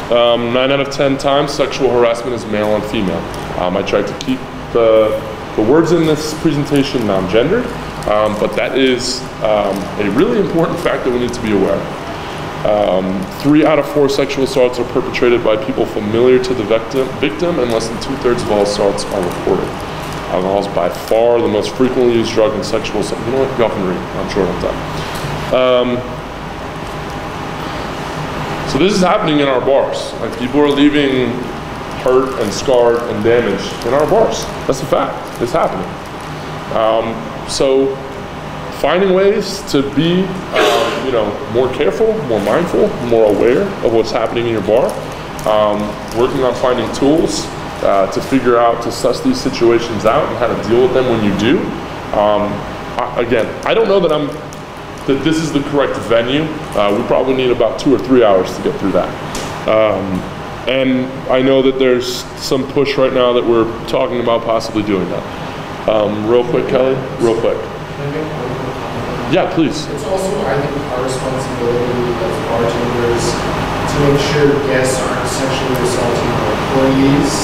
9 out of 10 times, sexual harassment is male on female. I tried to keep the words in this presentation non-gendered, but that is a really important fact that we need to be aware of. 3 out of 4 sexual assaults are perpetrated by people familiar to the victim, and less than 2/3 of all assaults are reported. Alcohol is by far the most frequently used drug in sexual assault. You know what? Y'all can read. I'm short on time. So this is happening in our bars. Like, people are leaving hurt and scarred and damaged in our bars. That's a fact. It's happening. So finding ways to be, more careful, more mindful, more aware of what's happening in your bar. Working on finding tools to figure out, to suss these situations out and how to deal with them when you do. Again, I don't know that this is the correct venue. We probably need about 2 or 3 hours to get through that. And I know that there's some push right now that we're talking about possibly doing that. Real quick, Kelly, real quick. Yeah, please. It's also, I think, our responsibility as bartenders to make sure guests aren't sexually assaulting our employees.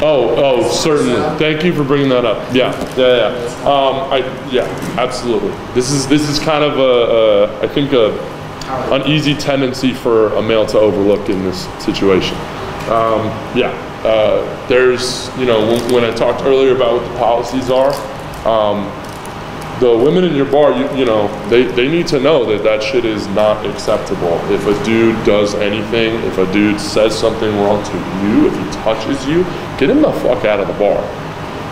Oh, certainly. Thank you for bringing that up. Yeah. Absolutely. This is kind of I think an easy tendency for a male to overlook in this situation. There's, when I talked earlier about what the policies are, the women in your bar, they need to know that shit is not acceptable. If a dude does anything, if a dude says something wrong to you, if he touches you, get him the fuck out of the bar.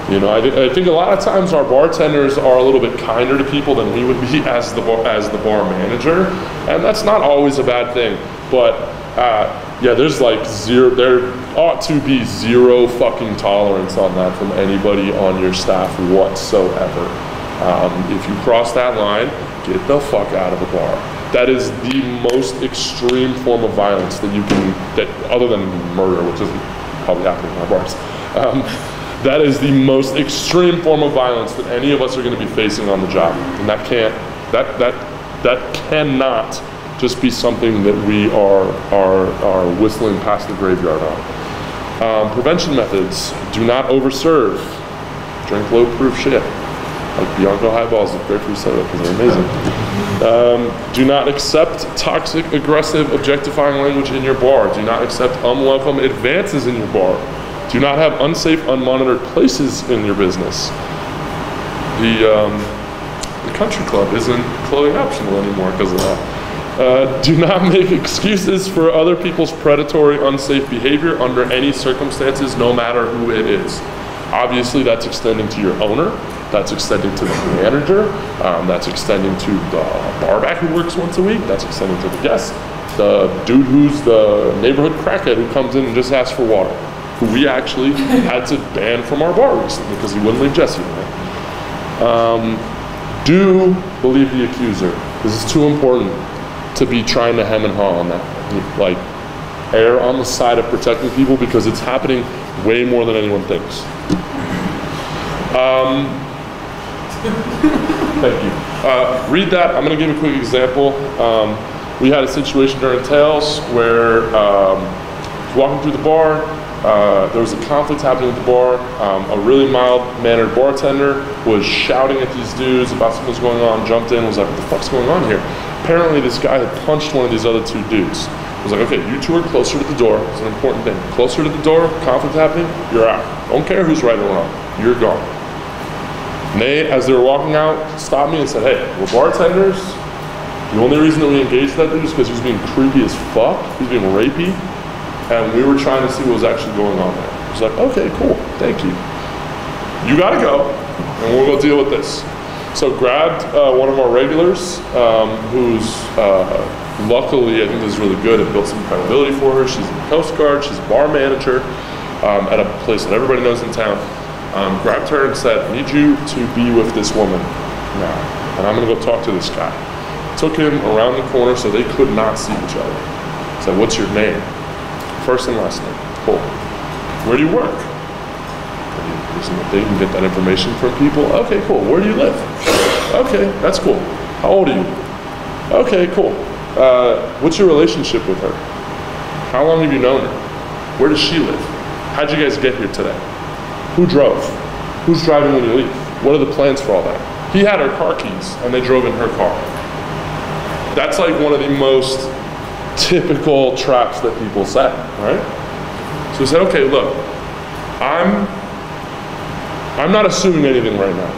I think a lot of times our bartenders are a little bit kinder to people than we would be as the bar manager, and that's not always a bad thing. But there's like there ought to be zero fucking tolerance on that from anybody on your staff whatsoever. If you cross that line, get the fuck out of the bar. That is the most extreme form of violence that other than murder, which isn't probably happening in our bars. That is the most extreme form of violence that any of us are going to be facing on the job, and that cannot just be something that we are whistling past the graveyard on. Prevention methods: do not overserve, drink low-proof shit. Like Bianco highballs with grapefruit soda, because they're amazing. Do not accept toxic, aggressive, objectifying language in your bar. Do not accept unwelcome advances in your bar. Do not have unsafe, unmonitored places in your business. The country club isn't clothing optional anymore because of that. Do not make excuses for other people's predatory, unsafe behavior under any circumstances, no matter who it is. Obviously, that's extending to your owner. That's extending to the manager. That's extending to the barback who works once a week. That's extending to the guest. The dude who's the neighborhood crackhead who comes in and just asks for water, who we actually had to ban from our bar recently because he wouldn't leave Jesse away. Do believe the accuser. This is too important to be trying to hem and haw on that. Like, err on the side of protecting people because it's happening way more than anyone thinks. Thank you. Read that. I'm going to give a quick example. We had a situation during Tails where walking through the bar, there was a conflict happening at the bar. A really mild-mannered bartender was shouting at these dudes about something was going on, jumped in, was like, what the fuck's going on here? Apparently this guy had punched one of these other 2 dudes. I was like, okay, you 2 are closer to the door. It's an important thing. Closer to the door, conflict happening, you're out. Don't care who's right or wrong. You're gone. And they, as they were walking out, stopped me and said, hey, we're bartenders. The only reason that we engaged that dude is because he was being creepy as fuck. He was being rapey. And we were trying to see what was actually going on there. I was like, okay, cool, thank you. You gotta go, and we'll go deal with this. So grabbed one of our regulars, who's luckily, I think this is really good, it built some credibility for her. She's in the Coast Guard, she's a bar manager at a place that everybody knows in town. Grabbed her and said, I need you to be with this woman now, and I'm gonna go talk to this guy. Took him around the corner so they could not see each other. Said, what's your name? First and last name. Cool. Where do you work? They can get that information from people. Okay, cool. Where do you live? Okay, that's cool. How old are you? Okay, cool. What's your relationship with her? How long have you known her? Where does she live? How'd you guys get here today? Who drove? Who's driving when you leave? What are the plans for all that? He had her car keys, and they drove in her car. That's like one of the most typical traps that people set, right? So he said, okay, look, I'm not assuming anything right now.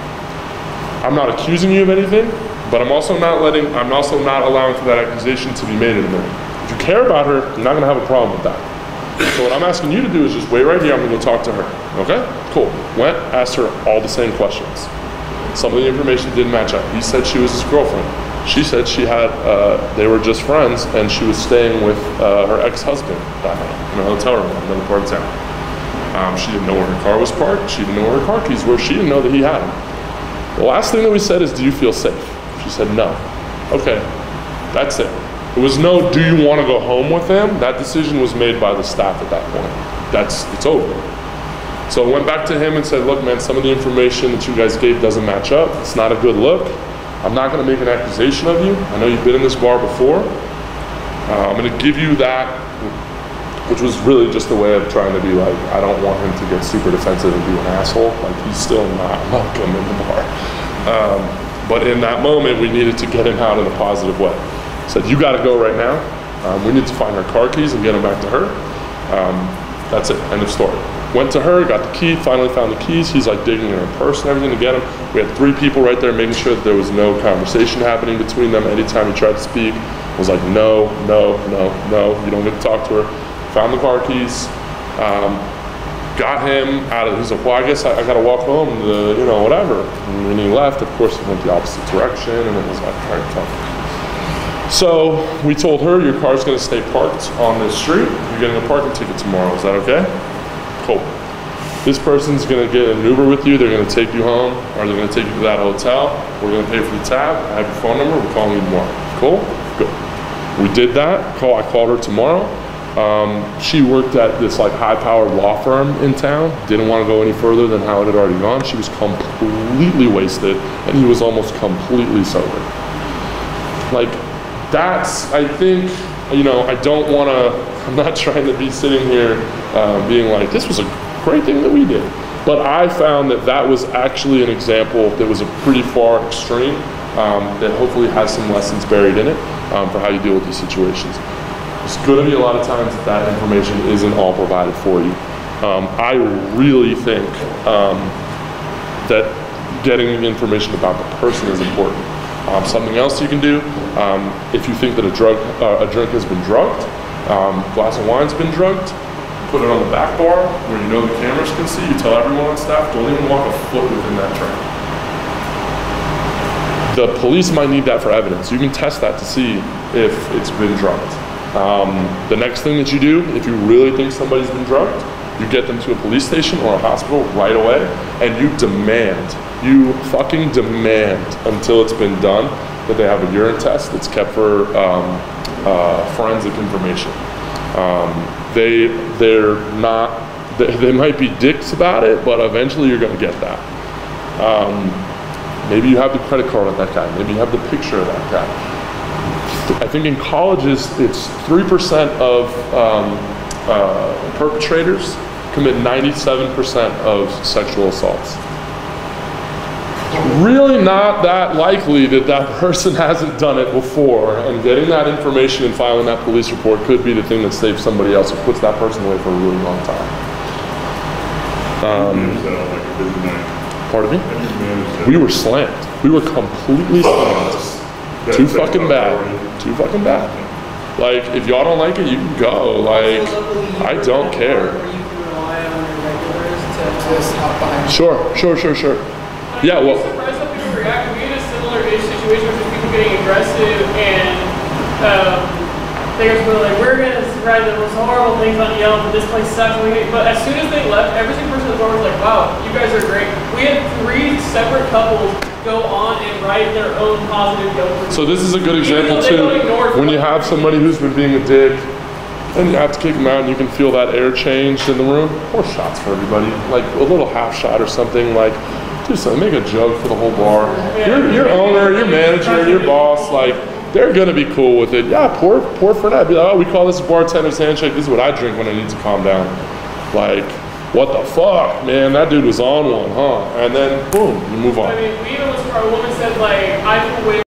I'm not accusing you of anything, but I'm also not allowing for that accusation to be made in a minute. If you care about her, you're not gonna have a problem with that. So what I'm asking you to do is just wait right here, I'm gonna go talk to her, okay? Cool, went, asked her all the same questions. Some of the information didn't match up. He said she was his girlfriend. She said she had, they were just friends, and she was staying with her ex-husband that night in a hotel room in another part of town. She didn't know where her car was parked. She didn't know where her car keys were. She didn't know that he had them. The last thing that we said is, do you feel safe? She said, no. Okay, that's it. It was no, do you want to go home with him? That decision was made by the staff at that point. It's over. So I went back to him and said, look, man, some of the information that you guys gave doesn't match up. It's not a good look. I'm not going to make an accusation of you. I know you've been in this bar before. I'm going to give you that, which was really just a way of trying to be like, I don't want him to get super defensive and be an asshole. Like, he's still not welcome in the bar. But in that moment, we needed to get him out in a positive way. Said, you got to go right now. We need to find her car keys and get them back to her. That's it, end of story. Went to her, got the key, finally found the keys. He's like digging in her purse and everything to get them. We had 3 people right there making sure that there was no conversation happening between them. Anytime he tried to speak, it was like, no, no, no, no, you don't get to talk to her. Found the car keys, got him out of, he's like, well, I guess I gotta walk home, you know, whatever. And when he left, of course, he went the opposite direction, and it was like, all right, fine. So we told her, your car's gonna stay parked on this street. You're getting a parking ticket tomorrow, is that okay? Cool. This person's gonna get an Uber with you, they're gonna take you home, or they're gonna take you to that hotel. We're gonna pay for the tab, I have your phone number, we're calling you tomorrow. Cool? Good. We did that, I called her tomorrow. She worked at this like high-powered law firm in town, didn't want to go any further than how it had already gone. She was completely wasted, and he was almost completely sober. Like, that's, I think, you know, I don't want to, I'm not trying to be sitting here being like, this was a great thing that we did. But I found that that was actually an example that was a pretty far extreme that hopefully has some lessons buried in it for how you deal with these situations. There's going to be a lot of times that that information isn't all provided for you. I really think that getting the information about the person is important. Something else you can do, if you think that a drink has been drugged, glass of wine's been drugged, put it on the back bar where you know the cameras can see. You tell everyone on staff, don't even walk a foot within that drink. The police might need that for evidence. You can test that to see if it's been drugged. The next thing that you do, if you really think somebody's been drugged, you get them to a police station or a hospital right away, and you fucking demand until it's been done that they have a urine test that's kept for forensic information. They might be dicks about it, but eventually you're going to get that. Maybe you have the credit card of that guy. Maybe you have the picture of that guy. I think in colleges, it's 3% of perpetrators commit 97% of sexual assaults. Really not that likely that that person hasn't done it before, and getting that information and filing that police report could be the thing that saves somebody else or puts that person away for a really long time. Pardon me? We were slammed. We were completely slammed. Too fucking bad. Too fucking bad. Like, if y'all don't like it, you can go. Like, I don't care. Sure. Yeah, well. I'm surprised how people react. We had a similar-ish situation with people getting aggressive and they were like, we're going to write the most horrible things on Yelp, and this place sucks. But as soon as they left, every single person at the door was like, wow, you guys are great. We had 3 separate couples go on and write their own positive Yelp reviews. So this is a good example too, when you have somebody who's been being a dick, and you have to kick them out and you can feel that air change in the room, pour shots for everybody. Like a little half shot or something, like, do something, make a joke for the whole bar. Your owner, your manager, your boss, like, they're gonna be cool with it. Yeah, pour for that. Be like, oh, we call this a bartender's handshake. This is what I drink when I need to calm down. Like, what the fuck, man, that dude was on one, huh? And then boom, you move on. I mean, we even was for a woman said like, I can wear